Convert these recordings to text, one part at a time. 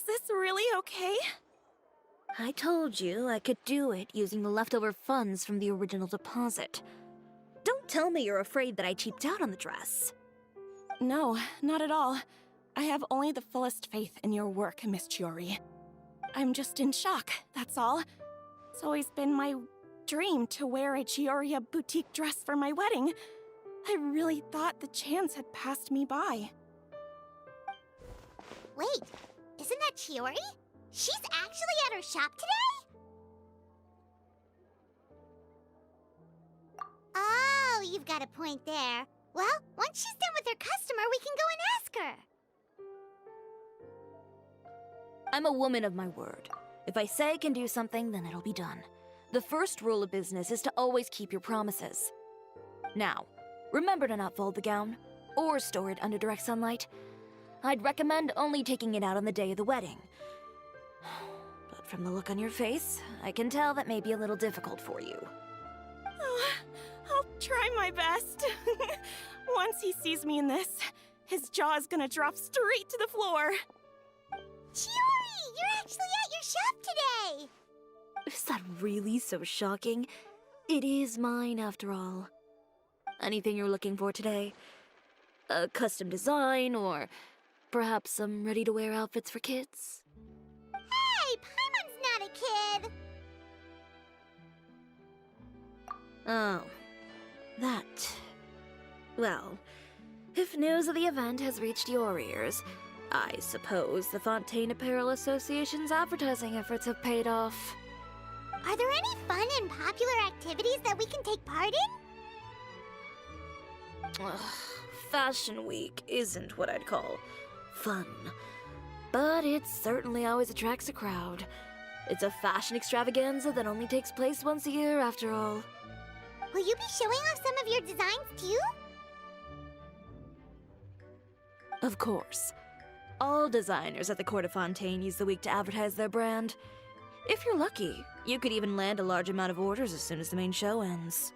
this really okay? I told you I could do it using the leftover funds from the original deposit. Don't tell me you're afraid that I cheaped out on the dress. No, not at all. I have only the fullest faith in your work, Miss Chiori. I'm just in shock, that's all. It's always been my dream to wear a Chiori boutique dress for my wedding. I really thought the chance had passed me by. Wait, isn't that Chiori? She's actually at her shop today? Oh, you've got a point there. Well, once she's done with her customer, we can go and ask her. I'm a woman of my word. If I say I can do something, then it'll be done. The first rule of business is to always keep your promises. Now, remember to not fold the gown, or store it under direct sunlight. I'd recommend only taking it out on the day of the wedding. But from the look on your face, I can tell that may be a little difficult for you. Oh, I'll try my best. Once he sees me in this, his jaw is gonna drop straight to the floor. Chiori, you're actually at your shop today! Is that really so shocking? It is mine, after all. Anything you're looking for today? A custom design, or perhaps some ready-to-wear outfits for kids? Hey, Paimon's not a kid! Oh, that. Well, if news of the event has reached your ears, I suppose the Fontaine Apparel Association's advertising efforts have paid off. Are there any fun and popular activities that we can take part in? Ugh, Fashion Week isn't what I'd call fun. But it certainly always attracts a crowd. It's a fashion extravaganza that only takes place once a year, after all. Will you be showing off some of your designs, too? Of course. All designers at the Court of Fontaine use the week to advertise their brand. If you're lucky, you could even land a large amount of orders as soon as the main show ends.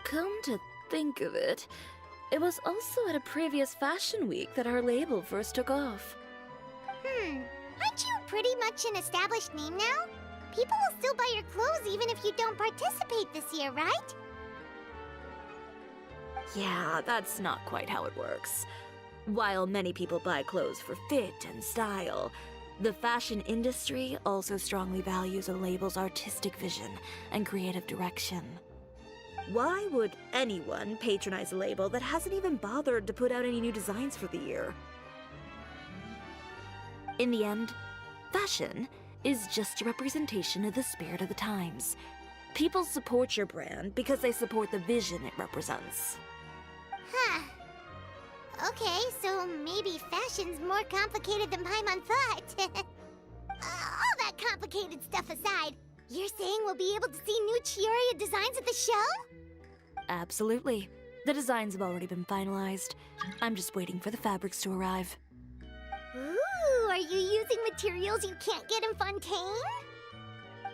Come to think of it, it was also at a previous fashion week that our label first took off. Aren't you pretty much an established name now? People will still buy your clothes even if you don't participate this year, right? Yeah, that's not quite how it works. While many people buy clothes for fit and style, the fashion industry also strongly values a label's artistic vision and creative direction. Why would anyone patronize a label that hasn't even bothered to put out any new designs for the year? In the end, fashion is just a representation of the spirit of the times. People support your brand because they support the vision it represents. Huh. Okay, so maybe fashion's more complicated than Paimon thought. All that complicated stuff aside, you're saying we'll be able to see new Chiori designs at the show? Absolutely. The designs have already been finalized. I'm just waiting for the fabrics to arrive. Ooh, are you using materials you can't get in Fontaine?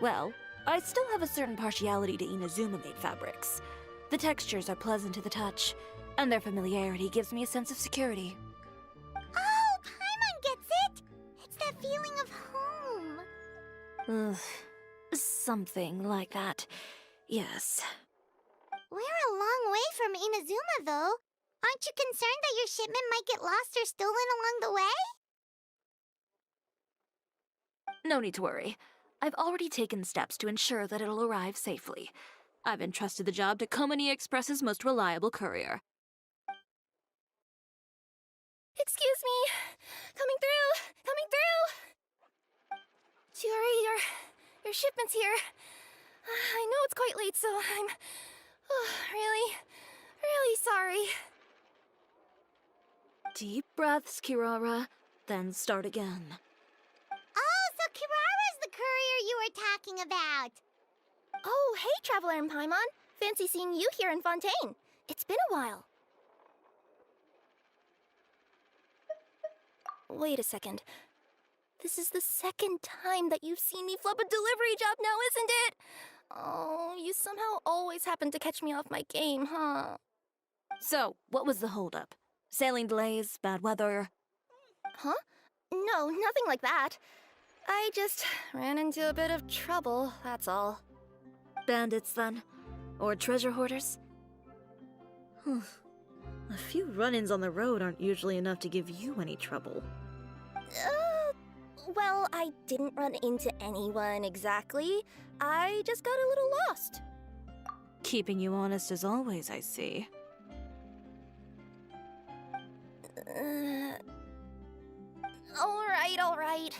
Well, I still have a certain partiality to Inazuma-made fabrics. The textures are pleasant to the touch, and their familiarity gives me a sense of security. Oh, Paimon gets it! It's that feeling of home. Ugh, something like that. Yes. We're a long way from Inazuma, though. Aren't you concerned that your shipment might get lost or stolen along the way? No need to worry. I've already taken steps to ensure that it'll arrive safely. I've entrusted the job to Komani Express's most reliable courier. Excuse me! Coming through! Coming through! Chiori, your shipment's here. I know it's quite late, so I'm really sorry. Deep breaths, Kirara, then start again. Oh, so Kirara's the courier you were talking about. Oh, hey, Traveler and Paimon. Fancy seeing you here in Fontaine. It's been a while. Wait a second. This is the second time that you've seen me flub a delivery job now, isn't it? Oh, you somehow always happen to catch me off my game, huh? So, what was the holdup? Sailing delays, bad weather? Huh? No, nothing like that. I just ran into a bit of trouble, that's all. Bandits, then? Or treasure hoarders? A few run-ins on the road aren't usually enough to give you any trouble. Well, I didn't run into anyone exactly. I just got a little lost. Keeping you honest as always, I see. Alright.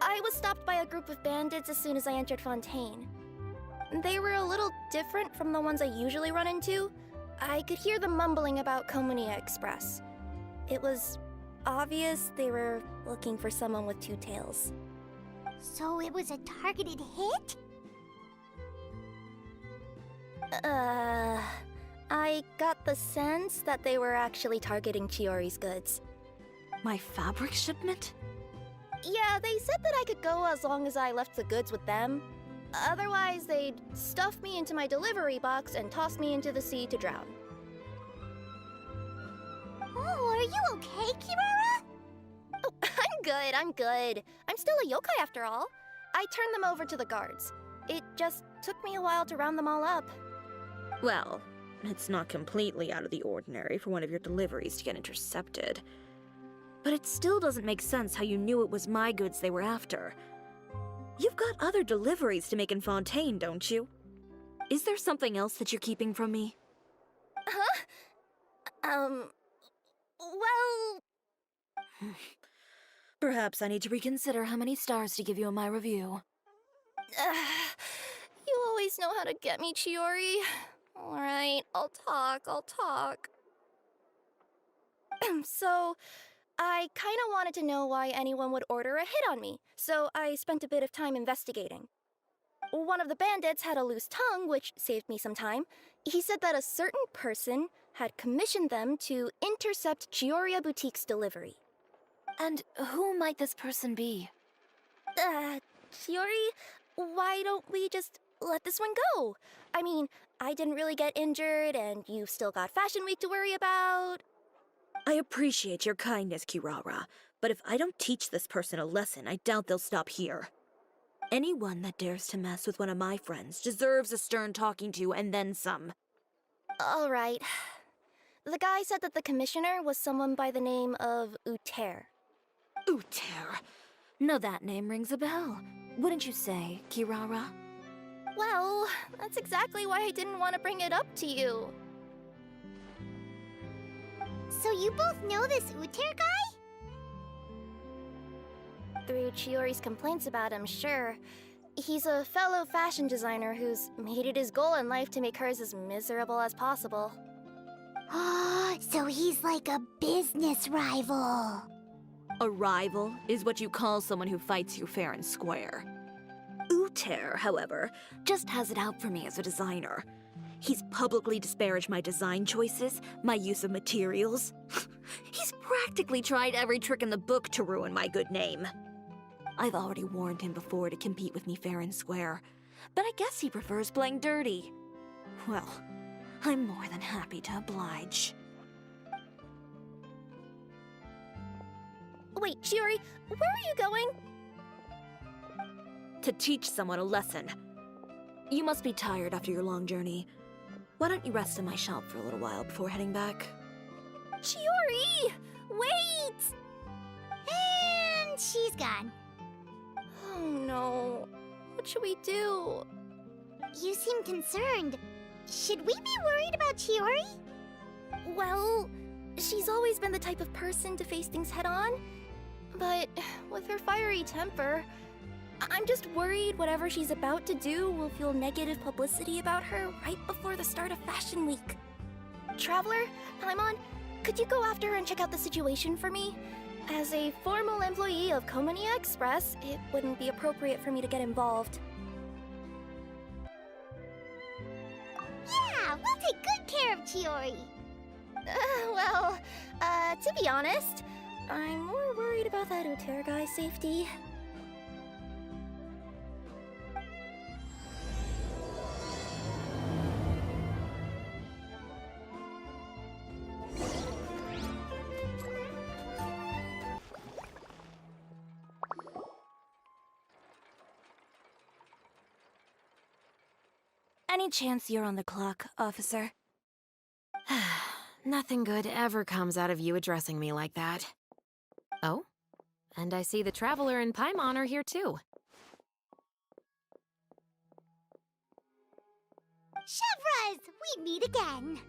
I was stopped by a group of bandits as soon as I entered Fontaine. They were a little different from the ones I usually run into. I could hear them mumbling about Komunia Express. It was obvious they were looking for someone with two tails. So it was a targeted hit? I got the sense that they were actually targeting Chiori's goods. My fabric shipment? Yeah, they said that I could go as long as I left the goods with them. Otherwise, they'd stuff me into my delivery box and toss me into the sea to drown. Oh, are you okay, Kirara? Oh, I'm good. I'm still a yokai after all. I turned them over to the guards. It just took me a while to round them all up. Well, it's not completely out of the ordinary for one of your deliveries to get intercepted. But it still doesn't make sense how you knew it was my goods they were after. You've got other deliveries to make in Fontaine, don't you? Is there something else that you're keeping from me? Huh? Well... Perhaps I need to reconsider how many stars to give you in my review. You always know how to get me, Chiori. Alright, I'll talk. So, I kinda wanted to know why anyone would order a hit on me, so I spent a bit of time investigating. One of the bandits had a loose tongue, which saved me some time. He said that a certain person had commissioned them to intercept Chioria Boutique's delivery. And who might this person be? Chiori, why don't we just let this one go? I mean, I didn't really get injured, and you've still got Fashion Week to worry about. I appreciate your kindness, Kirara, but if I don't teach this person a lesson, I doubt they'll stop here. Anyone that dares to mess with one of my friends deserves a stern talking to and then some. All right. The guy said that the commissioner was someone by the name of Uter. Uter. Now that name rings a bell. Wouldn't you say, Kirara? Well, that's exactly why I didn't want to bring it up to you. So you both know this Uter guy? Through Chiori's complaints about him, sure. He's a fellow fashion designer who's made it his goal in life to make hers as miserable as possible. So he's like a business rival. A rival is what you call someone who fights you fair and square. Uter, however, just has it out for me as a designer. He's publicly disparaged my design choices, my use of materials. He's practically tried every trick in the book to ruin my good name. I've already warned him before to compete with me fair and square, but I guess he prefers playing dirty. Well, I'm more than happy to oblige. Wait, Chiori, where are you going? To teach someone a lesson. You must be tired after your long journey. Why don't you rest in my shop for a little while before heading back? Chiori! Wait! And she's gone. Oh no. What should we do? You seem concerned. Should we be worried about Chiori? Well, she's always been the type of person to face things head on. But with her fiery temper, I'm just worried whatever she's about to do will feel negative publicity about her right before the start of Fashion Week. Traveler, Paimon, could you go after her and check out the situation for me? As a formal employee of Komunia Express, it wouldn't be appropriate for me to get involved. Yeah, we'll take good care of Chiori. To be honest, I'm more worried about that Uter guy's safety. Any chance you're on the clock, officer? Nothing good ever comes out of you addressing me like that. Oh, and I see the Traveler and Paimon are here too. Chevras, we meet again.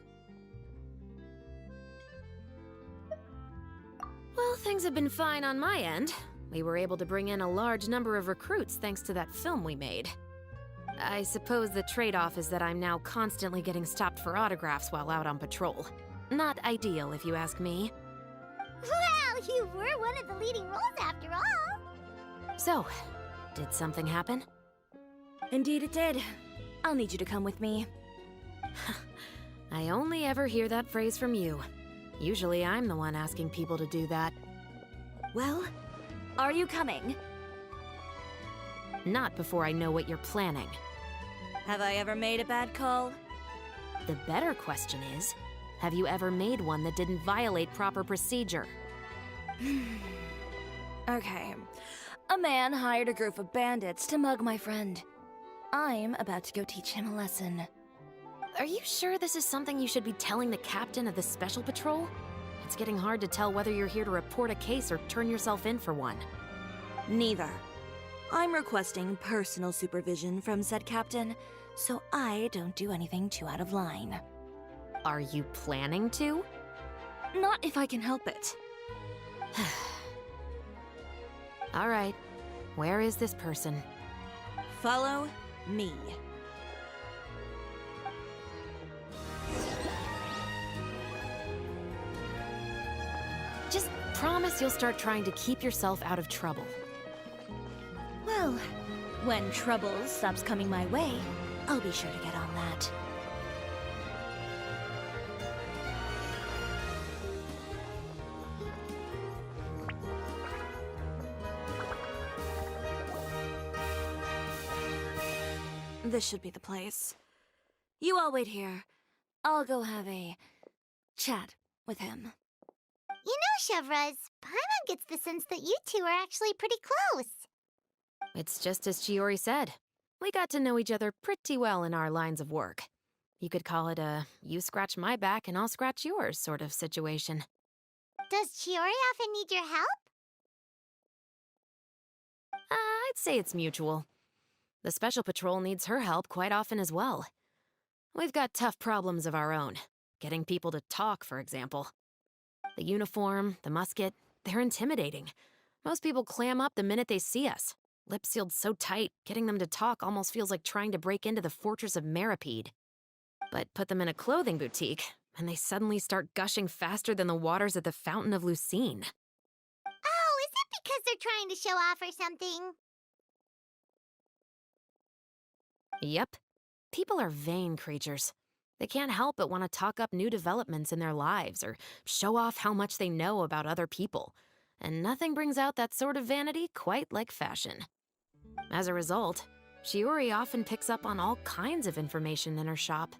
Well, things have been fine on my end. We were able to bring in a large number of recruits thanks to that film we made. I suppose the trade-off is that I'm now constantly getting stopped for autographs while out on patrol. Not ideal, if you ask me. Well, you were one of the leading roles after all. So, did something happen? Indeed it did. I'll need you to come with me. I only ever hear that phrase from you. Usually I'm the one asking people to do that. Well, are you coming? Not before I know what you're planning. Have I ever made a bad call? The better question is, have you ever made one that didn't violate proper procedure? Okay. A man hired a group of bandits to mug my friend. I'm about to go teach him a lesson. Are you sure this is something you should be telling the captain of the Special Patrol? It's getting hard to tell whether you're here to report a case or turn yourself in for one. Neither. I'm requesting personal supervision from said captain, so I don't do anything too out of line. Are you planning to? Not if I can help it. All right. Where is this person? Follow me. Just promise you'll start trying to keep yourself out of trouble. Well, when trouble stops coming my way, I'll be sure to get on that. This should be the place. You all wait here. I'll go have a chat with him. You know, Chevras, Paimon gets the sense that you two are actually pretty close. It's just as Chiori said. We got to know each other pretty well in our lines of work. You could call it a you scratch my back and I'll scratch yours sort of situation. Does Chiori often need your help? I'd say it's mutual. The Special Patrol needs her help quite often as well. We've got tough problems of our own. Getting people to talk, for example. The uniform, the musket, they're intimidating. Most people clam up the minute they see us. Lips sealed so tight, getting them to talk almost feels like trying to break into the fortress of Meripede. But put them in a clothing boutique, and they suddenly start gushing faster than the waters at the Fountain of Lucine. Oh, is it because they're trying to show off or something? Yep. People are vain creatures. They can't help but want to talk up new developments in their lives or show off how much they know about other people. And nothing brings out that sort of vanity quite like fashion. As a result, Chiori often picks up on all kinds of information in her shop.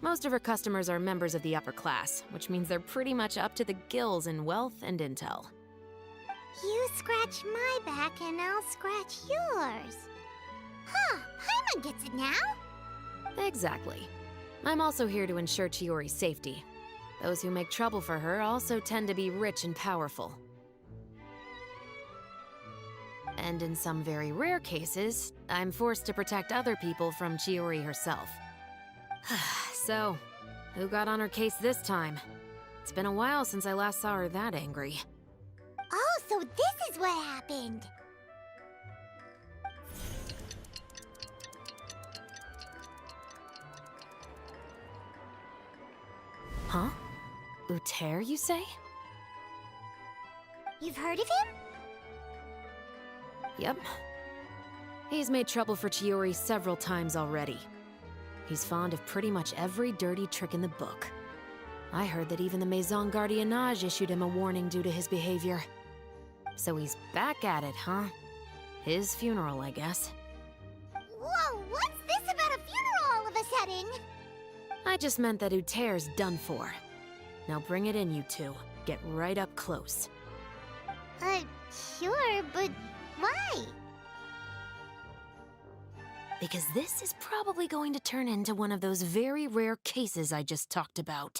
Most of her customers are members of the upper class, which means they're pretty much up to the gills in wealth and intel. You scratch my back and I'll scratch yours. Huh, Paimon gets it now? Exactly. I'm also here to ensure Chiori's safety. Those who make trouble for her also tend to be rich and powerful. And in some very rare cases, I'm forced to protect other people from Chiori herself. So, who got on her case this time? It's been a while since I last saw her that angry. Oh, so this is what happened. Huh? Uter, you say? You've heard of him? Yep. He's made trouble for Chiori several times already. He's fond of pretty much every dirty trick in the book. I heard that even the Maison Gardiennage issued him a warning due to his behavior. So he's back at it, huh? His funeral, I guess. Whoa, what's this about a funeral all of a sudden? I just meant that Uter's done for. Now bring it in, you two. Get right up close. Sure, but why? because this is probably going to turn into one of those very rare cases I just talked about.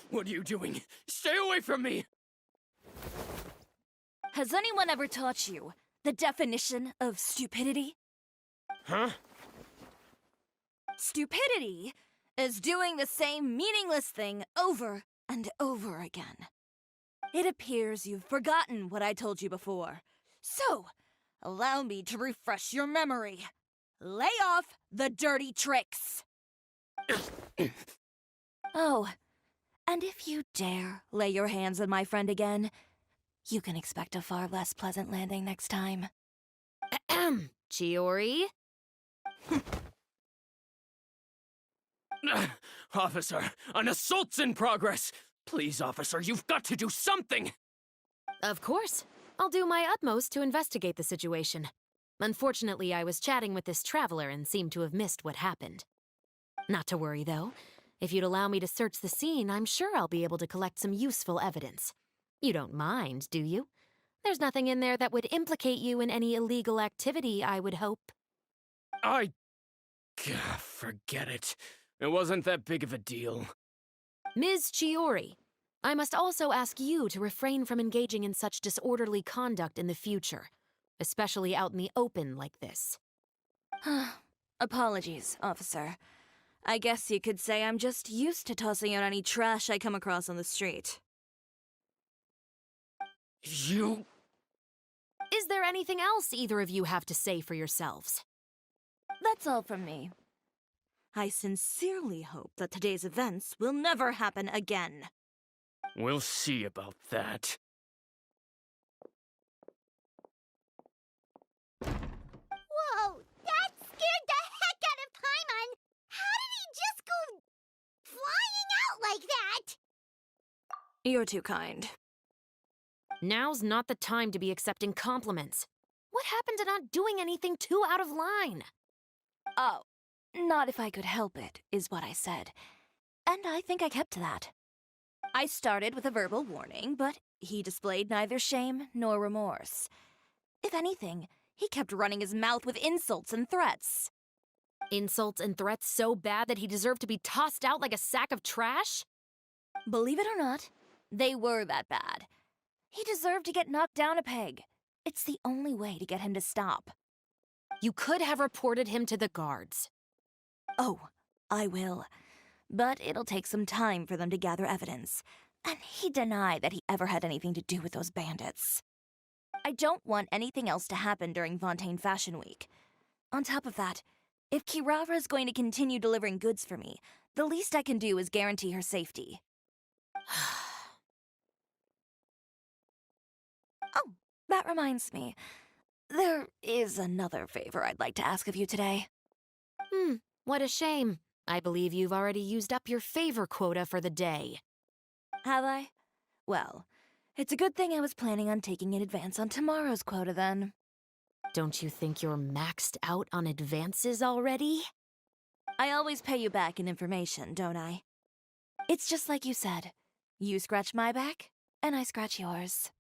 What are you doing? Stay away from me! Has anyone ever taught you the definition of stupidity? Huh? Stupidity is doing the same meaningless thing over and over again. It appears you've forgotten what I told you before. So, allow me to refresh your memory. Lay off the dirty tricks! Oh, and if you dare lay your hands on my friend again, you can expect a far less pleasant landing next time. Ahem. Chiori? Officer, an assault's in progress! Please, officer, you've got to do something! Of course. I'll do my utmost to investigate the situation. Unfortunately, I was chatting with this traveler and seemed to have missed what happened. Not to worry, though. If you'd allow me to search the scene, I'm sure I'll be able to collect some useful evidence. You don't mind, do you? There's nothing in there that would implicate you in any illegal activity, I would hope. Forget it. It wasn't that big of a deal. Ms. Chiori, I must also ask you to refrain from engaging in such disorderly conduct in the future, especially out in the open like this. Apologies, officer. I guess you could say I'm just used to tossing out any trash I come across on the street. You... Is there anything else either of you have to say for yourselves? That's all from me. I sincerely hope that today's events will never happen again. We'll see about that. Whoa, that scared the heck out of Paimon! How did he just go flying out like that? You're too kind. Now's not the time to be accepting compliments. What happened to not doing anything too out of line? Oh, not if I could help it, is what I said. And I think I kept to that. I started with a verbal warning, but he displayed neither shame nor remorse. If anything, he kept running his mouth with insults and threats. Insults and threats so bad that he deserved to be tossed out like a sack of trash? Believe it or not, they were that bad. He deserved to get knocked down a peg. It's the only way to get him to stop. You could have reported him to the guards. Oh, I will. But it'll take some time for them to gather evidence. And he denied that he ever had anything to do with those bandits. I don't want anything else to happen during Fontaine Fashion Week. On top of that, if Kirara is going to continue delivering goods for me, the least I can do is guarantee her safety. Oh, that reminds me. There is another favor I'd like to ask of you today. What a shame. I believe you've already used up your favor quota for the day. Have I? Well, it's a good thing I was planning on taking an advance on tomorrow's quota then. Don't you think you're maxed out on advances already? I always pay you back in information, don't I? It's just like you said. You scratch my back, and I scratch yours.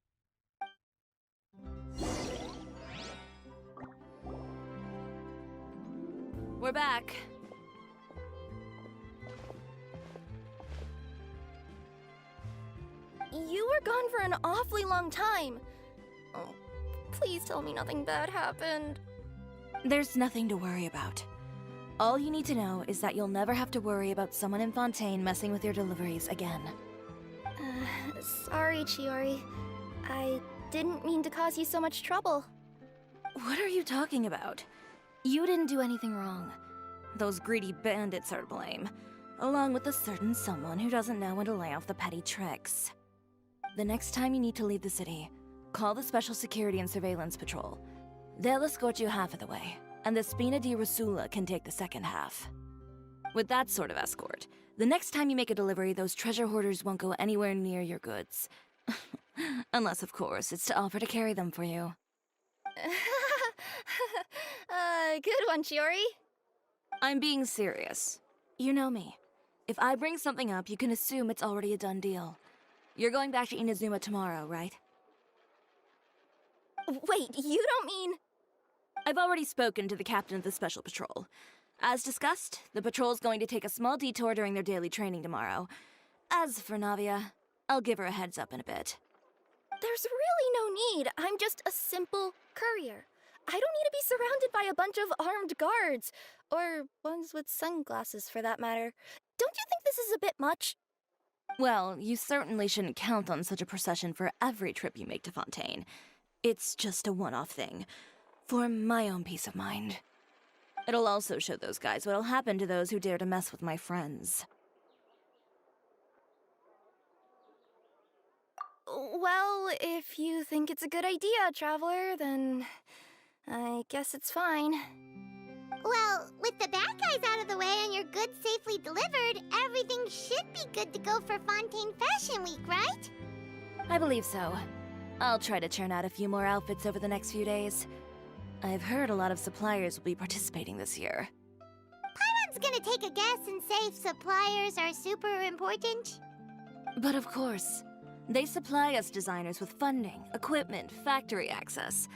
We're back. You were gone for an awfully long time. Oh, please tell me nothing bad happened. There's nothing to worry about. All you need to know is that you'll never have to worry about someone in Fontaine messing with your deliveries again. Sorry, Chiori. I didn't mean to cause you so much trouble. What are you talking about? You didn't do anything wrong. Those greedy bandits are to blame, along with a certain someone who doesn't know when to lay off the petty tricks. The next time you need to leave the city, call the Special Security and Surveillance Patrol. They'll escort you half of the way, and the Spina di Rosula can take the second half. With that sort of escort, the next time you make a delivery, those treasure hoarders won't go anywhere near your goods. Unless, of course, it's to offer to carry them for you. Good one, Chiori. I'm being serious. You know me. If I bring something up, you can assume it's already a done deal. You're going back to Inazuma tomorrow, right? Wait, you don't mean... I've already spoken to the captain of the Special Patrol. As discussed, the patrol's going to take a small detour during their daily training tomorrow. As for Navia, I'll give her a heads up in a bit. There's really no need. I'm just a simple courier. I don't need to be surrounded by a bunch of armed guards. Or ones with sunglasses, for that matter. Don't you think this is a bit much? Well, you certainly shouldn't count on such a procession for every trip you make to Fontaine. It's just a one-off thing, for my own peace of mind. It'll also show those guys what'll happen to those who dare to mess with my friends. Well, if you think it's a good idea, Traveler, then I guess it's fine. Well, with the bad guys out of the way and your goods safely delivered, everything should be good to go for Fontaine Fashion Week, right? I believe so. I'll try to churn out a few more outfits over the next few days. I've heard a lot of suppliers will be participating this year. Paimon's gonna take a guess and say suppliers are super important. But of course, they supply us designers with funding, equipment, factory access.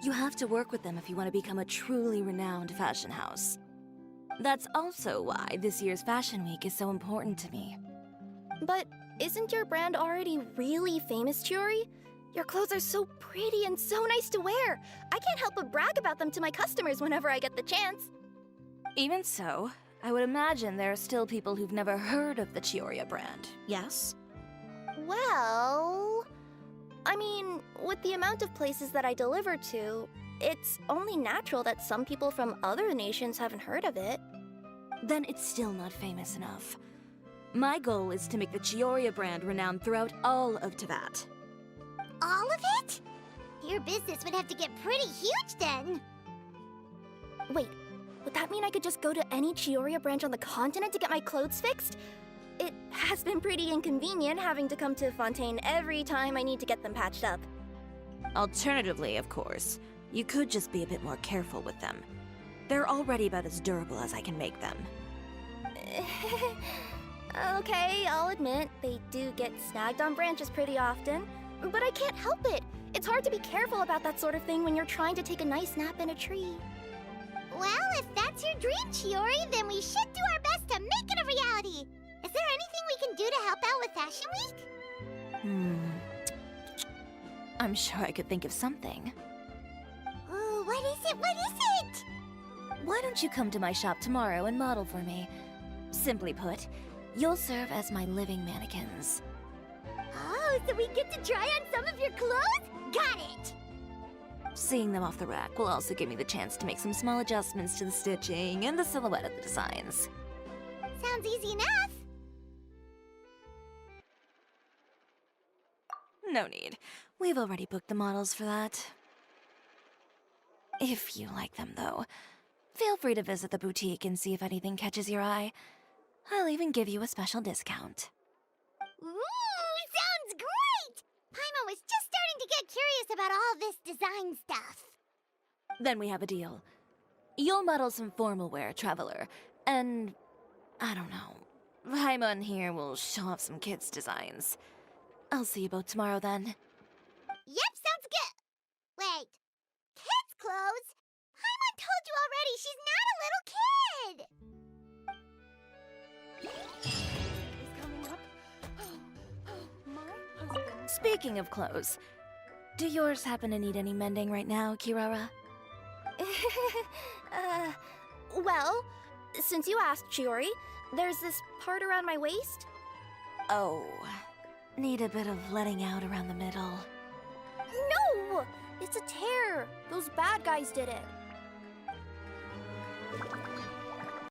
You have to work with them if you want to become a truly renowned fashion house. That's also why this year's Fashion Week is so important to me. But isn't your brand already really famous, Chiori? Your clothes are so pretty and so nice to wear. I can't help but brag about them to my customers whenever I get the chance. Even so, I would imagine there are still people who've never heard of the Chiori brand, yes? Well... I mean, with the amount of places that I deliver to, it's only natural that some people from other nations haven't heard of it. Then it's still not famous enough. My goal is to make the Chiori brand renowned throughout all of Teyvat. All of it? Your business would have to get pretty huge then. Wait, would that mean I could just go to any Chiori branch on the continent to get my clothes fixed? It has been pretty inconvenient having to come to Fontaine every time I need to get them patched up. Alternatively, of course, you could just be a bit more careful with them. They're already about as durable as I can make them. Okay, I'll admit, they do get snagged on branches pretty often, but I can't help it. It's hard to be careful about that sort of thing when you're trying to take a nice nap in a tree. Well, if that's your dream, Chiori, then we should do our best to make it a reality. Is there anything we can do to help out with Fashion Week? I'm sure I could think of something. Ooh, what is it? What is it? Why don't you come to my shop tomorrow and model for me? Simply put, you'll serve as my living mannequins. Oh, so we get to try on some of your clothes? Got it! Seeing them off the rack will also give me the chance to make some small adjustments to the stitching and the silhouette of the designs. Sounds easy enough. No need. We've already booked the models for that. If you like them, though, feel free to visit the boutique and see if anything catches your eye. I'll even give you a special discount. Ooh, sounds great! Paimon was just starting to get curious about all this design stuff. Then we have a deal. You'll model some formal wear, Traveler, and I don't know. Paimon here will show off some kids' designs. I'll see you both tomorrow then. Yep, sounds good. Wait, kids' clothes? Paimon told you already she's not a little kid. Speaking of clothes, do yours happen to need any mending right now, Kirara? Well, since you asked, Chiori, there's this part around my waist. Oh, need a bit of letting out around the middle. No! It's a tear. Those bad guys did it.